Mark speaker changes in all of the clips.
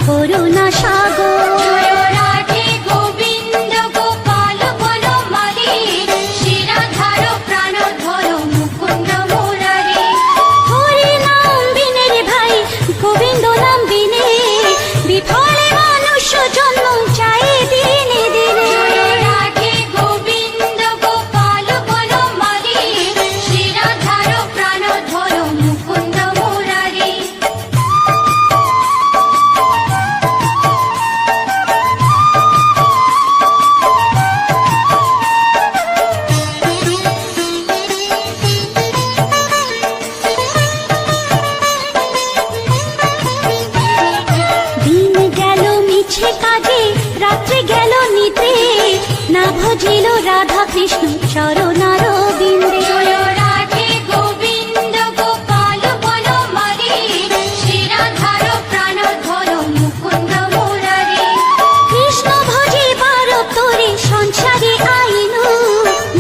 Speaker 1: করুণা সাগর।
Speaker 2: জয় রাধে গোবিন্দ গোপাল বনমালী, শিরাধার প্রাণধর মুকুন্দ মুরারি।
Speaker 1: হরি নাম বিনে রে ভাই, গোবিন্দ নাম বিনে, বিফলে মানুষ জন্ম চাই দিনে দিনে।
Speaker 2: জয় রাধে গোবিন্দ গোপাল বনমালী, শিরাধার প্রাণধর মুকুন্দ মুরারি।
Speaker 1: দিন গেল মিছে কাজে, রাত্রি গেল নিতে, না ভজিল রাধা কৃষ্ণ চরণার বিন্দে।
Speaker 2: জয় রাধে গোবিন্দ গোপাল বনমালী, শিরাধার প্রাণধর মুকুন্দ মুরারি।
Speaker 1: কৃষ্ণ ভজিবার তোরে সংসারে আইনু,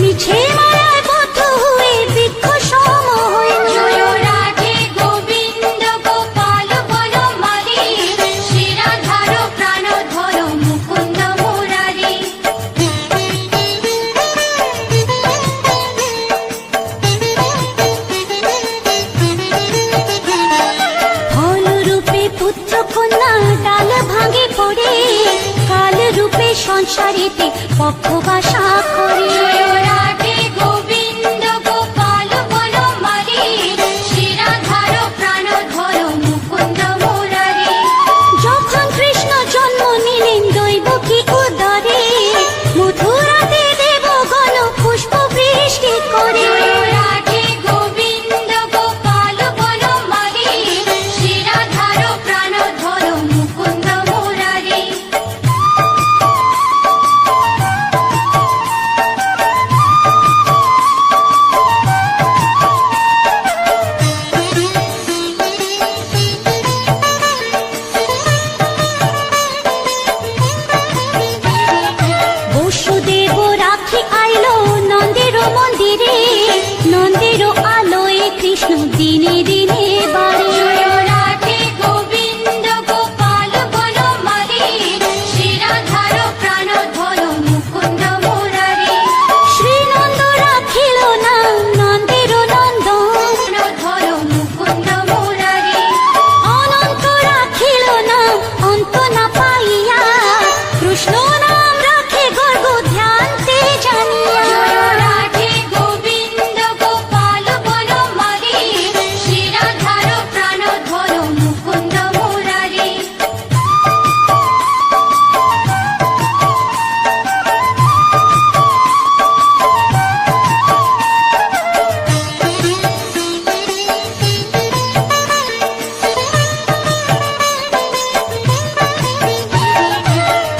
Speaker 1: মিছে মায়ায় বদ্ধ হয়ে বৃক্ষ সম হইনু।
Speaker 2: জয় রাধে গোবিন্দ গোপাল বনমালী, শিরাধার প্রাণধর মুকুন্দ মুরারি।
Speaker 1: ফল রূপে পুত্র কন্যা ডাল ভাঙে পড়ে, কাল রূপে সংসারেতে পক্ষ বাসা করে।
Speaker 2: জয় রাধে গোবিন্দ গোপাল বনমালী, শিরাধার প্রাণধর মুকুন্দ মুরারি।
Speaker 1: যখন কৃষ্ণ জন্ম নিলেন দৈবকী উদরে, মথুরাতে দেবগণ পুষ্প বৃষ্টি করে।
Speaker 2: জয় রাধে গোবিন্দ গোপাল বনমালী, শিরাধার প্রাণধর মুকুন্দ মুরারি।
Speaker 1: বসুদেব রাখি আইলো নন্দের মন্দিরে, নন্দের আলোয় কৃষ্ণ দিনে দিনে বাড়ে।
Speaker 2: জয় রাধে গোবিন্দ গোপাল বনমালী, শিরাধার প্রাণধর মুকুন্দ মুরারি।
Speaker 1: শ্রীনন্দ রাখিল নাম নন্দের নন্দন,
Speaker 2: প্রাণধর মুকুন্দ মুরারি।
Speaker 1: অনন্ত রাখিল নাম অন্ত না পাইয়া, কৃষ্ণ নাম রাখে গর্গ ধ্যানতে জানিয়া।
Speaker 2: জয় রাধে গোবিন্দ গোপাল বনমালী, শিরাধার প্রাণধর মুকুন্দ মুরারি।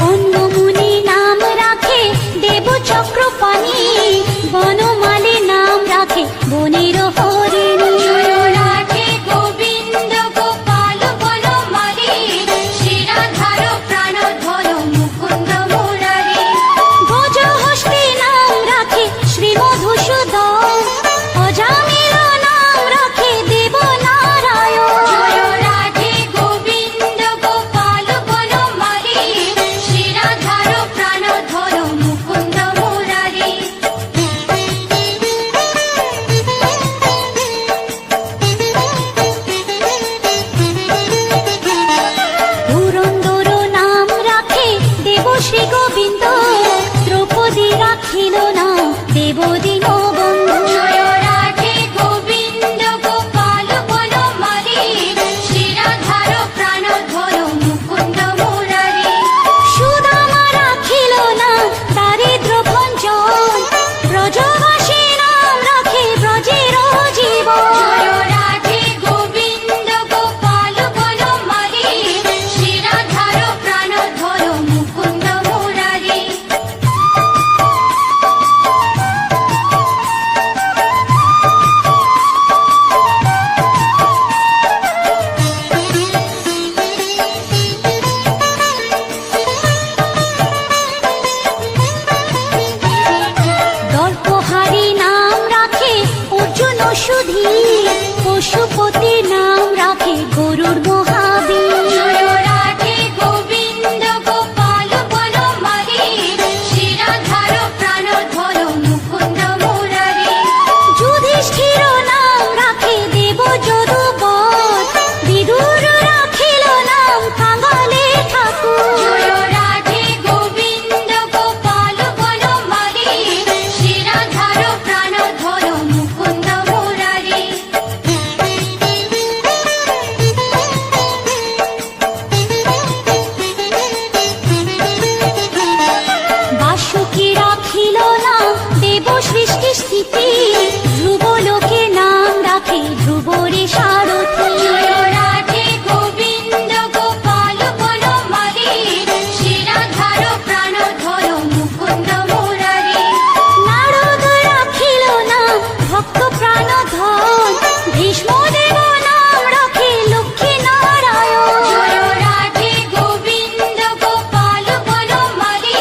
Speaker 1: অন্য মুনি নাম রাখে দেব চক্রপাণি, বনমালী নাম রাখে বনের হরিণী।
Speaker 2: জয় রাধে গোবিন্দ গোপাল বনমালী, শিরাধার প্রাণধর মুকুন্দ মুরারি।
Speaker 1: ভোজ হস্তি নাম রাখে শ্রী মধুসূদন, অজামিল নাম রাখে দেব নারায়ণ।
Speaker 2: জয় রাধে গোবিন্দ গোপাল বনমালী, শিরাধার প্রাণধর মুকুন্দ মুরারি।
Speaker 1: পুরন্দর নাম রাখে দেব শ্রী গোবিন্দ, দ্রৌপদী রাখিল নাম দেব দীনবন্ধু।
Speaker 2: জয় রাধে গোবিন্দ গোপাল বনমালী, শিরাধার প্রাণধর মুকুন্দ মুরারি।
Speaker 1: সুদামা রাখিল নাম দারিদ্র ভঞ্জন, ব্রজবাসী নাম রাখে ব্রজের জীবন।
Speaker 2: জয় রাধে গোবিন্দ গোপাল বনমালী, শিরাধার প্রাণধর মুকুন্দ মুরারি।
Speaker 1: দর্পহারি নাম রাখে অর্জুন সুধী, পশুপতি নাম রাখে গরুর মহাবীর।
Speaker 2: জয় রাধে
Speaker 1: ধ্রুবলোকে নাম রাখে ধ্রুবরে সারথি।
Speaker 2: জয় রাধে গোবিন্দ গোপাল বনমালী, শিরাধার প্রাণধর মুকুন্দ মুরারি।
Speaker 1: নারদ রাখিল নাম ভক্ত প্রাণধন, ভীষ্মদেব নাম রাখে লক্ষ্মী নারায়ণ।
Speaker 2: জয় রাধে গোবিন্দ গোপাল বনমালী,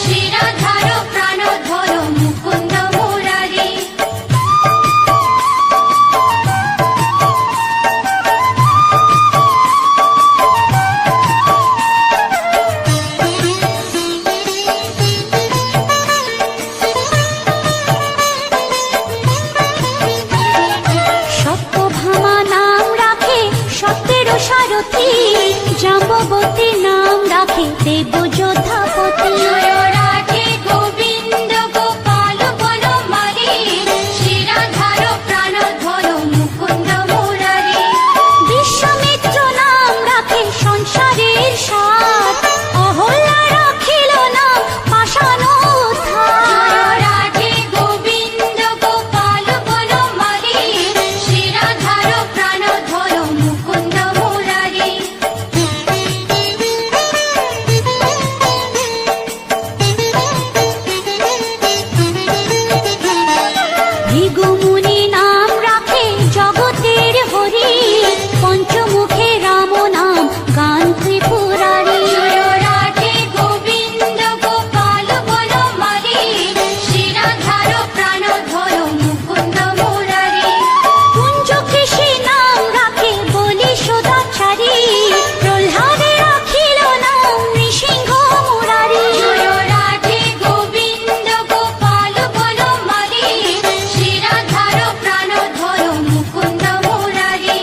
Speaker 2: শিরাধার প্রাণধর মুকুন্দ মুরারি।
Speaker 1: সত্যভামা নাম রাখে সত্যের সারথি, জাম্ববতী নাম রাখে দেব যোদ্ধাপতি।
Speaker 2: জয় রাধে গোবিন্দ গোপাল বনমালী, শিরাধার প্রাণধর মুকুন্দ মুরারি।
Speaker 1: বিশ্বামিত্র নাম রাখে সংসারের সার, অহল্যা রাখিল নাম পাষাণ উদ্ধার।
Speaker 2: জয় রাধে গোবিন্দ গোপাল বনমালী, শিরাধার প্রাণধর মুকুন্দ মুরারি।
Speaker 1: ভৃগুমুনি নাম রাখে জগতের হরি, পঞ্চমুখে রাম নাম গান ত্রিপুরারি।
Speaker 2: জয় রাধে গোবিন্দ গোপাল বনমালী, শিরাধার প্রাণধর মুকুন্দ মুরারি।
Speaker 1: কুঞ্জকেশী নাম রাখে বলি সদাচারী, প্রহ্লাদে রাখিল নাম নৃসিংহ মুরারি।
Speaker 2: জয় রাধে গোবিন্দ গোপাল বনমালী, শিরাধার প্রাণধর মুকুন্দ মুরারি।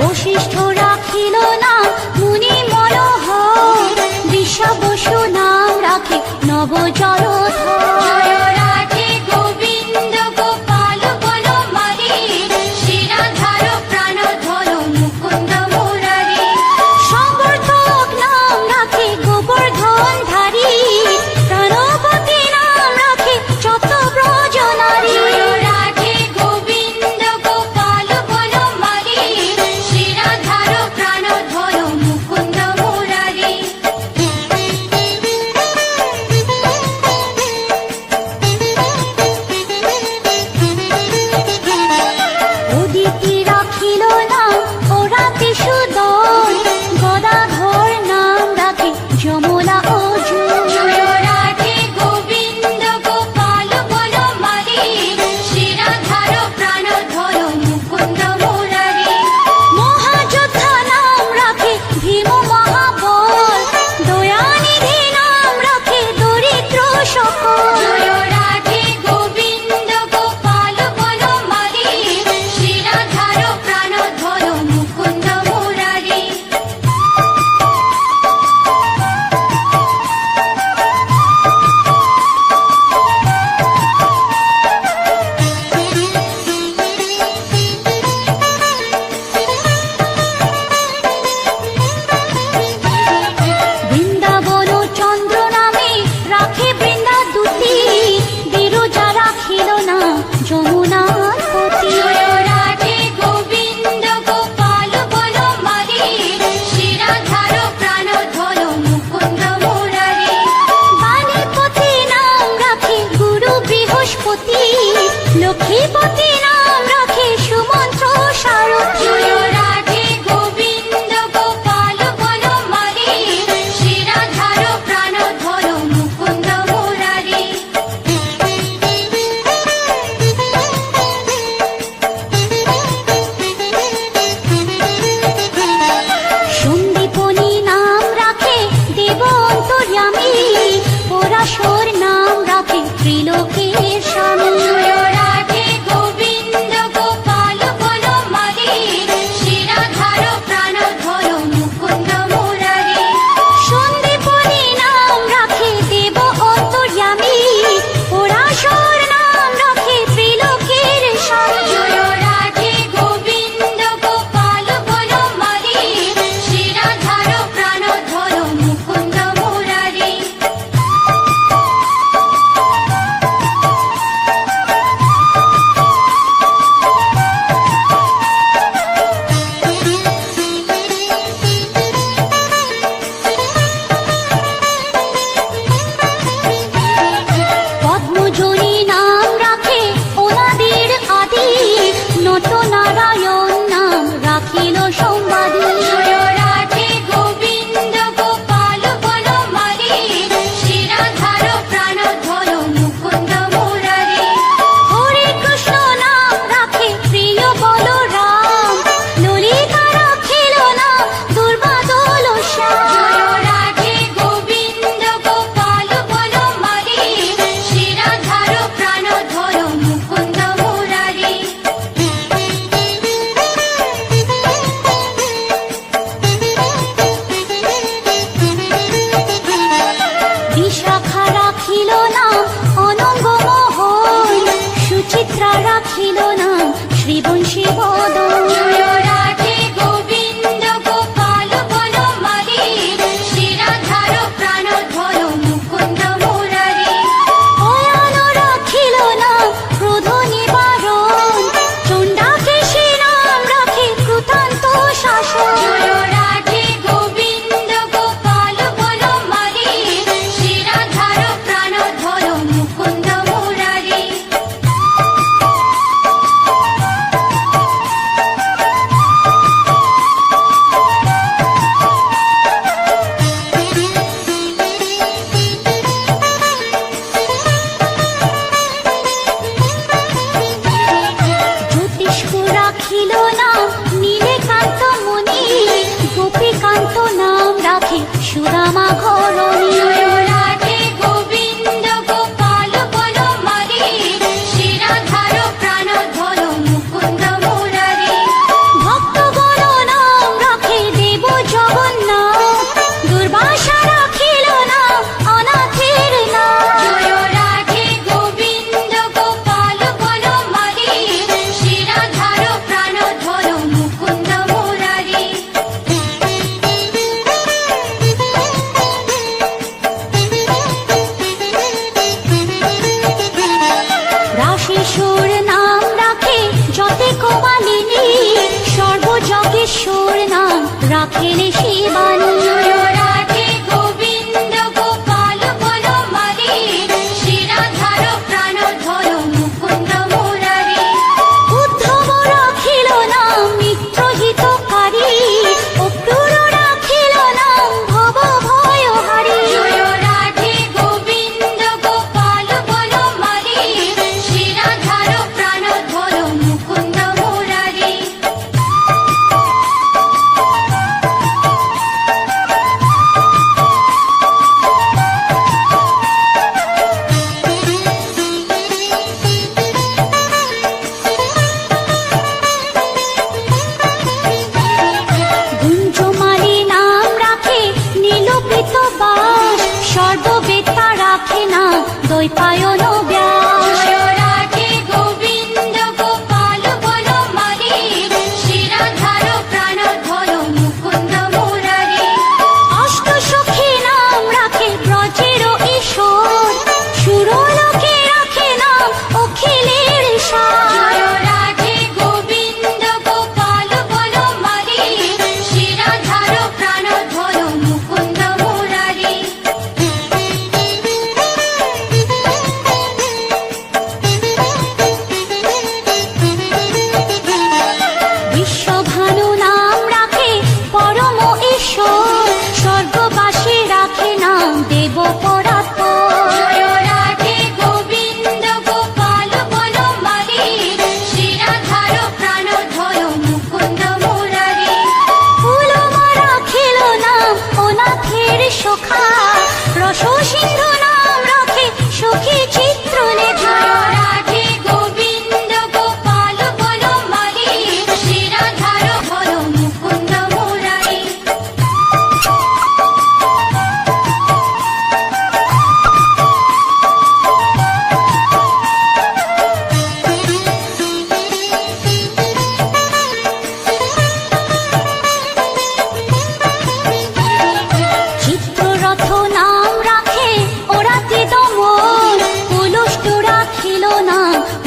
Speaker 1: বশিষ্ঠ রাখিল নাম মুনি মনোহর, বৃষবসু নাম রাখে নব জলধর।
Speaker 2: জয় রাধে গোবিন্দ গোপাল বনমালী, শিরাধার প্রাণধর মুকুন্দ মুরারি।
Speaker 1: সমর্থক নাম রাখে গোবর্ধন ধারী, প্রাণবতী নাম রাখে যত ব্রজনারী।
Speaker 2: জয় রাধে গোবিন্দ গোপাল বনমালী, শিরাধার প্রাণধর মুকুন্দ মুরারি।
Speaker 1: উদিতি রাখিল নাম ওরাতে সুদল, গদাধর নাম রাখে যমলা অর্জুন।
Speaker 2: জয় রাধে গোবিন্দ গোপাল বনমালী, শিরাধার প্রাণধর মুকুন্দ মুরারি।
Speaker 1: মহাযোদ্ধা নাম রাখে ভীম মহাবল, দয়ানিধি নাম রাখে দরিদ্র সকল।
Speaker 2: জয় রাধে গোবিন্দ গোপাল বনমালী, শিরাধার প্রাণধর মুকুন্দ মুরারি।
Speaker 1: বৃন্দাবন চন্দ্র নামে রাখে বৃন্দা দুতি, বিরজা রাখিল না যমুনার পতি।
Speaker 2: জয় রাধে গোবিন্দ গোপাল বনমালী, শিরাধার প্রাণধর মুকুন্দ মুরারি।
Speaker 1: বাণীপতি নাম রাখে গুরু বৃহস্পতি, লক্ষ্মীপতি নাম রাখে সুমন্ত্র সারথি।
Speaker 2: জয় রাধে গোবিন্দ গোপাল বনমালী, শিরাধার প্রাণধর মুকুন্দ মুরারি।
Speaker 1: সন্দীপনী নাম রাখে দেব অন্তর্যামী, পরাশর নাম রাখে ত্রিলোকের স্বামী।
Speaker 2: জয় রাধে গোবিন্দ গোপাল বনমালী, শিরাধার প্রাণধর মুকুন্দ মুরারি।
Speaker 1: সন্দীপনী নাম রাখে দেব অন্তর্যামী, পরাশর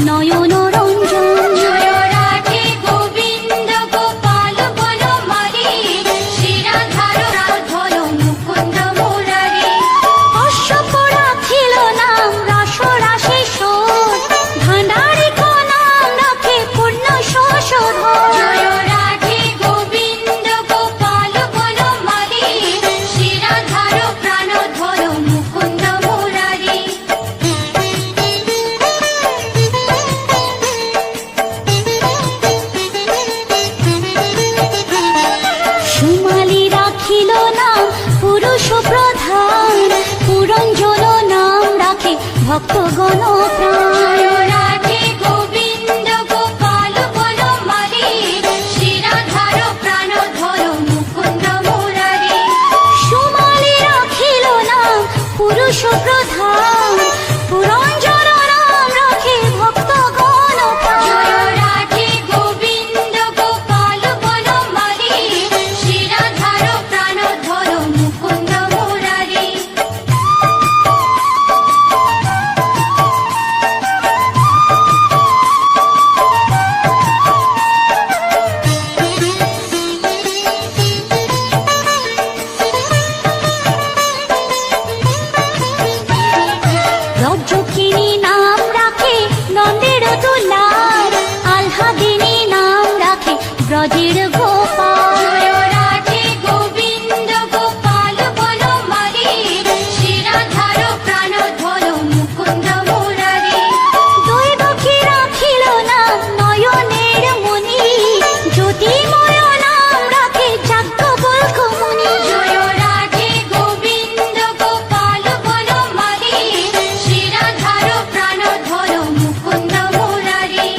Speaker 1: নয়ন রঞ্জন।
Speaker 2: জয় রাধে গোবিন্দ গোপাল বনমালী, শিরাধার রাধল মুকুন্দ মুরারি।
Speaker 1: অশ্বপ রাখিল নাম রাস রাশেশ্বর, ভাণ্ডারিক নাম রাখে পূর্ণ শোষধর।
Speaker 2: জয় রাধে গোবিন্দ গোপাল বনমালী, শিরাধার প্রাণধর মুকুন্দ মুরারি।
Speaker 1: সুমালি রাখিল নাম পুরুষ প্রধান, পুরঞ্জন নাম রাখে ভক্তগণ প্রাণ।
Speaker 2: জয় রাধে গোবিন্দ গোপাল বনমালী, শিরাধার প্রাণধর মুকুন্দ মুরারি।
Speaker 1: সুমালি রাখিল নাম পুরুষ প্রধান, পুরঞ্জন নাম রাখে ভক্তগণ প্রাণ।
Speaker 2: জয় রাধে গোবিন্দ গোপাল বনমালী, শিরাধার প্রাণধর মুকুন্দ মুরারি।
Speaker 1: রজ্জকিনী নাম রাখে নন্দের দুলার, আহ্লাদিনী নাম রাখে ব্রজের গোপাল।
Speaker 2: জয় রাধে গোবিন্দ গোপাল বনমালী, শিরাধার প্রাণধর মুকুন্দ মুরারি।
Speaker 1: দৈবকী রাখিল নাম নয়নের মণি, জ্যোতির্ময় নাম রাখে যাজ্ঞবল্ক্য মুনি।
Speaker 2: জয় রাধে গোবিন্দ গোপাল বনমালী, শিরাধার প্রাণধর মুকুন্দ মুরারি।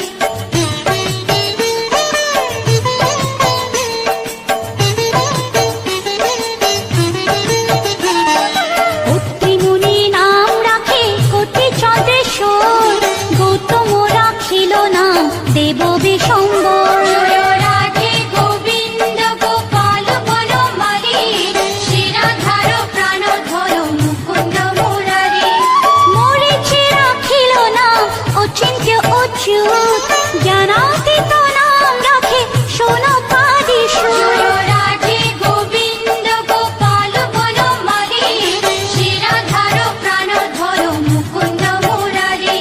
Speaker 1: অত্রিমুনি নাম রাখে কোটি চন্দ্রেশ্বর, গৌতম রাখিল নাম দেব বিশম্বর।
Speaker 2: জয় রাধে গোবিন্দ গোপাল বনমালী, শিরাধার প্রাণধর মুকুন্দ মুরারি।
Speaker 1: মরিচি রাখিল নাম অচিন্ত্য অচ্যুত, জ্ঞানাতীত নাম রাখে সোনপাদীশ্বর।
Speaker 2: জয় রাধে গোবিন্দ গোপাল বনমালী, শিরাধার প্রাণধর মুকুন্দ মুরারি।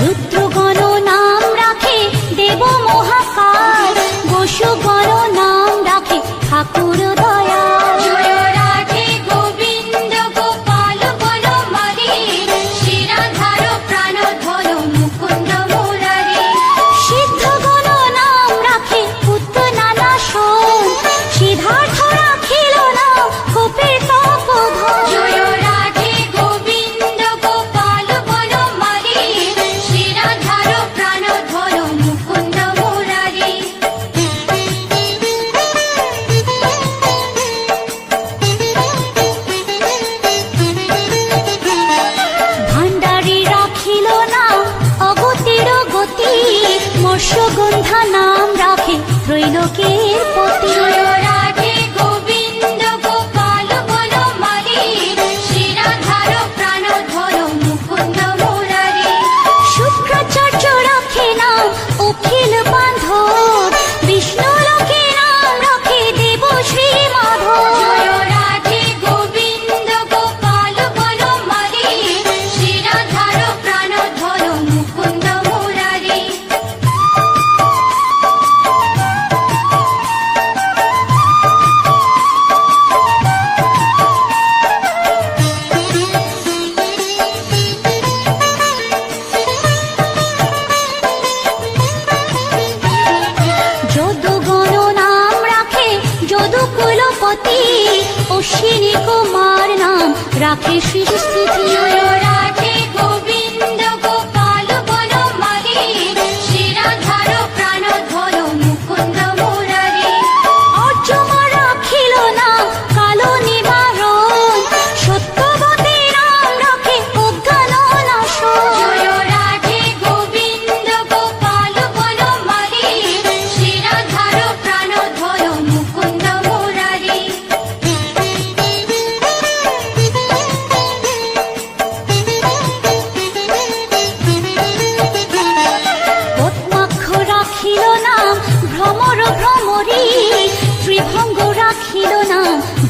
Speaker 1: রুদ্রগণ নাম রাখে দেব মহাকাল, বসুগণ নাম রাখে ঠাকুর দয়াল।
Speaker 2: জয় রাধে গোবিন্দ গোপাল বনমালী, শিরাধার প্রাণধর মুকুন্দ মুরারি।
Speaker 1: সিদ্ধগণ নাম রাখে পুত্র নানাসন, সিদ্ধার্থ রাখিল নাম গোপের তপোধন।
Speaker 2: জয় রাধে গোবিন্দ গোপাল বনমালী, শিরাধার প্রাণধর মুকুন্দ মুরারি।
Speaker 1: ভাণ্ডারী রাখিল নাম অগতির গতি, মৎস্যগন্ধা নাম রাখে ত্রৈলোকের পতি।
Speaker 2: জয় রাধে গোবিন্দ গোপাল বনমালী, শিরাধার প্রাণধর মুকুন্দ মুরারি।
Speaker 1: শুক্রাচার্য রাখে নাম অখিল বান্ধব, বিষ্ণু লোকে নাম রাখে দেব শ্রী মাধব।
Speaker 2: জয় রাধে গোবিন্দ গোপাল বনমালী, শিরাধার প্রাণধর মুকুন্দ মুরারি।
Speaker 1: যদুগণ নাম রাখে যদুকুলপতি, অশ্বিনী কুমার নাম রাখে সৃষ্টি।
Speaker 2: জয় রাধে গোবিন্দ গোপাল বনমালী, শিরাধার প্রাণধর মুকুন্দ মুরারি।
Speaker 1: অর্জুন রাখিল নাম কালো নিবারণ, সত্যবতী নাম রাখে অজ্ঞান নাশন।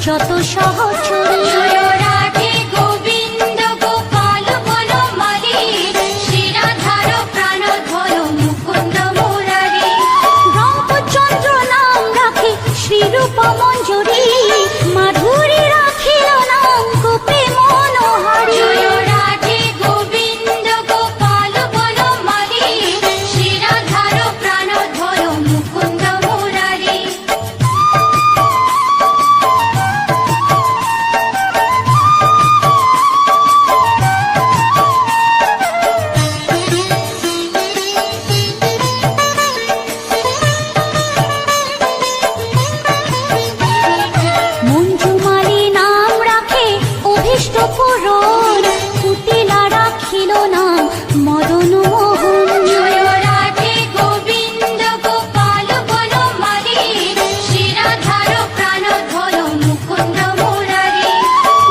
Speaker 1: যত সহচরী।
Speaker 2: জয় রাধে গোবিন্দ গোপাল বনমালী, শ্রীরাধার প্রাণধর মুকুন্দ মুরারি।
Speaker 1: রামচন্দ্র নাম রাখে শ্রীরূপ মঞ্জুরি, মাধুরী রাখিল নাম গোপে মনোহারি।
Speaker 2: জয় রাধে গোবিন্দ গোপাল বনমালী, শ্রীরাধার প্রাণধর মুকুন্দ মুরারি।
Speaker 1: মঞ্জুমালী নাম রাখে অভীষ্ট পূরণ, কুটিলা রাখিল নাম মদন মোহন।
Speaker 2: জয় রাধে গোবিন্দ গোপাল বনমালী, শ্রীরাধার প্রাণধর মুকুন্দ মুরারি।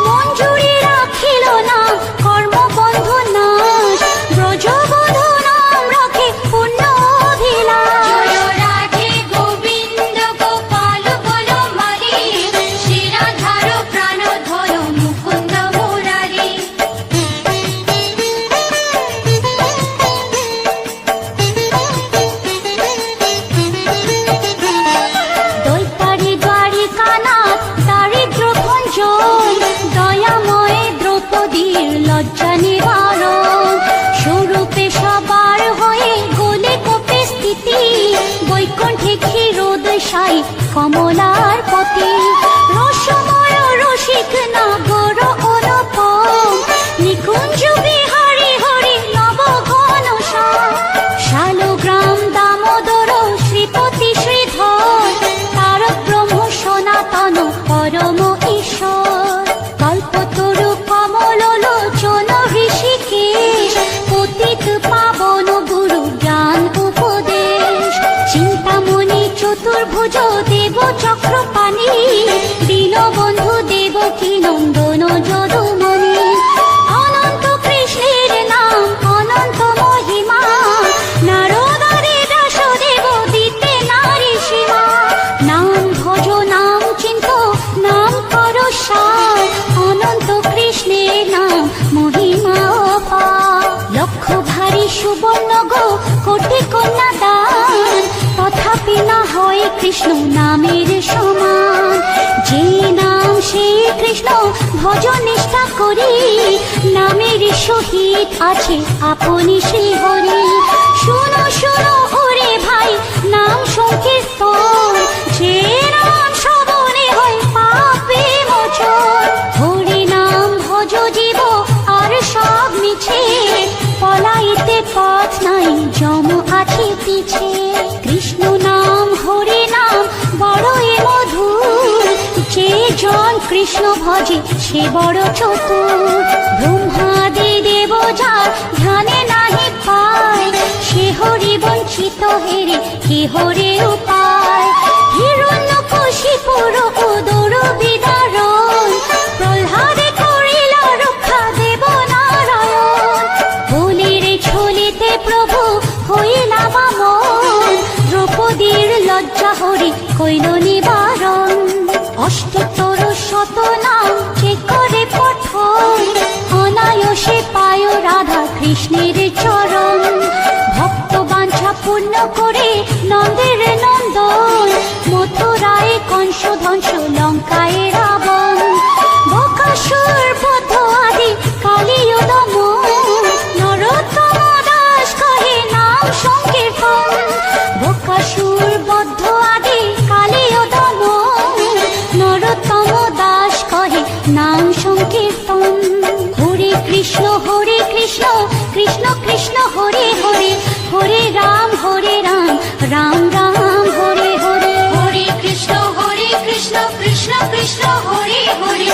Speaker 1: মঞ্জুরি রাখিল নাম কর্মবন্ধ নাশ, ব্রজবধূ নাম রাখে পুণ্য অভিলাষ।
Speaker 2: জয় রাধে গোবিন্দ গোপাল বনমালী, শ্রীরাধার প্রাণধর মুকুন্দ মুরারি।
Speaker 1: দৈতারি দ্বারিকানাথ দারিদ্র ভঞ্জন, দয়াময় দ্রৌপদীর লজ্জা নিবারণ। স্বরূপে সবার হয়ে গোলে কোপে স্থিতি, বৈকুণ্ঠে ক্ষীরোদশায়ী কমলার পতি। রসময় রসিক নাগর অনুপম, নিকুঞ্জ বিহারী হরি নব ঘনশ্যাম। শালগ্রাম দামোদর শ্রীপতি শ্রীধর, তারক ব্রহ্ম সনাতন পরম ঈশ্বর। কল্পতরু কমল লোচন ঋষিকেশ, পতিত পাবন গুরু জ্ঞান উপদেশ। চিন্তামণি চতুর্ভুজ দেব চক্রপাণি, দীনবন্ধু দেবকী নন্দন যদুমণি। অনন্ত কৃষ্ণের নাম অনন্ত মহিমা, নারদারে ব্যাসদেব দিতে নারী সীমা। নাম ভজ নাম চিন্ত নাম কর সার, অনন্ত কৃষ্ণের নাম মহিমা অপার। লক্ষ ভারী সুবর্ণ গো কোটি কন্যা দান, তথাপি না হয় কৃষ্ণ নামের সমান। যে নাম সেই কৃষ্ণ ভজ নিষ্ঠা করি, নামের সহিত আছে আপনি শ্রী হরি। শুনো শুনো ওরে ভাই নাম সংকীর্তন, যে নাম শ্রবণে হয় পাপে মোচন। হরি নাম ভজ জীব আর সব মিছে, পলাইতে পথ নাই যম আছে পিছে। কৃষ্ণ নাম হরি নাম বড়ই মধুর, যে জন কৃষ্ণ ভজে সে বড় চতুর। ব্রহ্মাদি দেব যার ধ্যানে নাহি পায়, সে হরি বঞ্চিত হেরে কি হরে উপায়। হিরণ্যকশিপুর উদর বিদারণ, প্রহ্লাদে করিল রক্ষা দেব নারায়ণ। বলির ঝুলিতে প্রভু হইলা বামন, দ্রৌপদীর লজ্জা হরি কইল নিবারণ। অষ্টতর শত নাম যে করে পঠন, অনায়াসে পায় রাধা কৃষ্ণের চরণ। ভক্ত বাঞ্ছা পূর্ণ করে নন্দের নন্দন, মথুরায় কংস ধ্বংস লঙ্কায় রাবণ। বকাসুর বধ আদি কালীয় দমন, নরোত্তম দাস কহে নাম সংকীর্তন। বকাসুর বদ্ধ আদি কালীয় দমন, নরোত্তম দাস কহে নাম সংকীর্তন। হরে কৃষ্ণ কৃষ্ণ কৃষ্ণ হরে হরে, হরে রাম রাম রাম হরে হরে।
Speaker 2: হরে কৃষ্ণ কৃষ্ণ কৃষ্ণ হরে হরে।